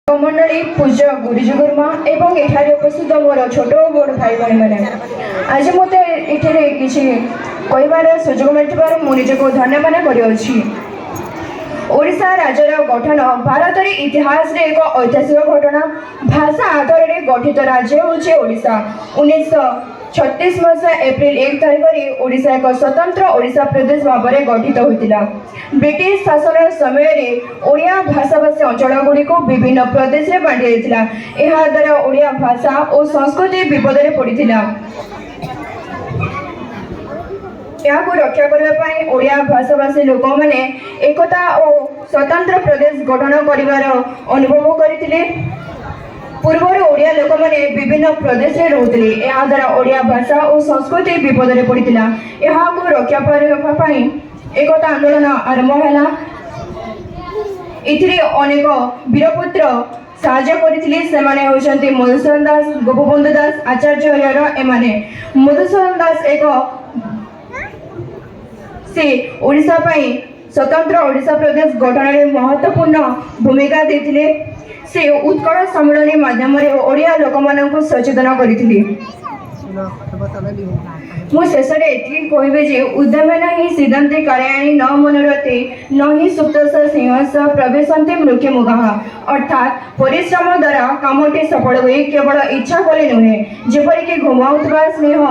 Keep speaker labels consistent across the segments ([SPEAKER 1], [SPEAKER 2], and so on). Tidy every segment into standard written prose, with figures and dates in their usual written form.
[SPEAKER 1] मंडली पूज्य गुरुजी गुरुमा एवं एठारे उपस्थित मोर छोट बड़ भाई भाई मैंने आज मत ये किसी कहबार सुजोग मिलथिबार मु निजको धन्यवाद करिଅछि। ओडिशा राज्यर गठन भारत इतिहास रे एक ऐतिहासिक घटना। भाषा आधार रे गठित राज्य होछि ओडिशा। 1936 मसीहा एप्रिल 1 तारिख रे ओडिशा एक स्वतंत्र ओडिशा प्रदेश भाव में गठित होतिला। ब्रिटिश शासन समय रे ओडिया भाषाभाषी अंचल गुड़ी को विभिन्न प्रदेश रे बांटी दिथिला। एहा द्वारा ओडिया भाषा और संस्कृति विपद रे पड़िथिला। यहाँ को रक्षा करने ओडिया भाषाभाषी लोक मैंने एकता और स्वतंत्र प्रदेश गठन करिवार अनुभव करथिले। पूर्वर ओडिया लोक मैंने विभिन्न प्रदेश में रोते द्वारा ओडिया भाषा और संस्कृति विपद में पड़ता। यहाँ को रक्षा करने एकता आंदोलन आरंभ है। इथिरे अनेक वीरपुत्र साहाय्य करथिले। सेमाने होचंती मधुसूदन दास, गोपबंधु दास, आचार्य हरिहर एमाने। मधुसूदन दास एक से ओडिशा पाई स्वतंत्र ओडिशा प्रदेश गठन में महत्वपूर्ण भूमिका देथिले। से उत्कल सम्मेलन माध्यम ओडिया लोक मानक सचेतन करथिले। मु शेष कहबे जे उद्यमेन ही सिद्धांते कार्याणि न मनोरथे न ही सुप्तस सिंहस प्रवेशन्ते मृत्युमुखः। अर्थात परिश्रम द्वारा कामटी सफल हुए केवल इच्छा कले नुहे। जेपरिक घुमाउतबा स्नेह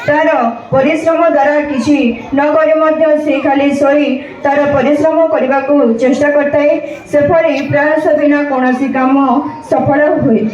[SPEAKER 1] तार परिश्रम द्वारा किसी न करे मध्य से खाली सोई तार परिश्रम करने को चेष्टा करता है। सेपरी प्रयास बिना कौन काम सफल हुए।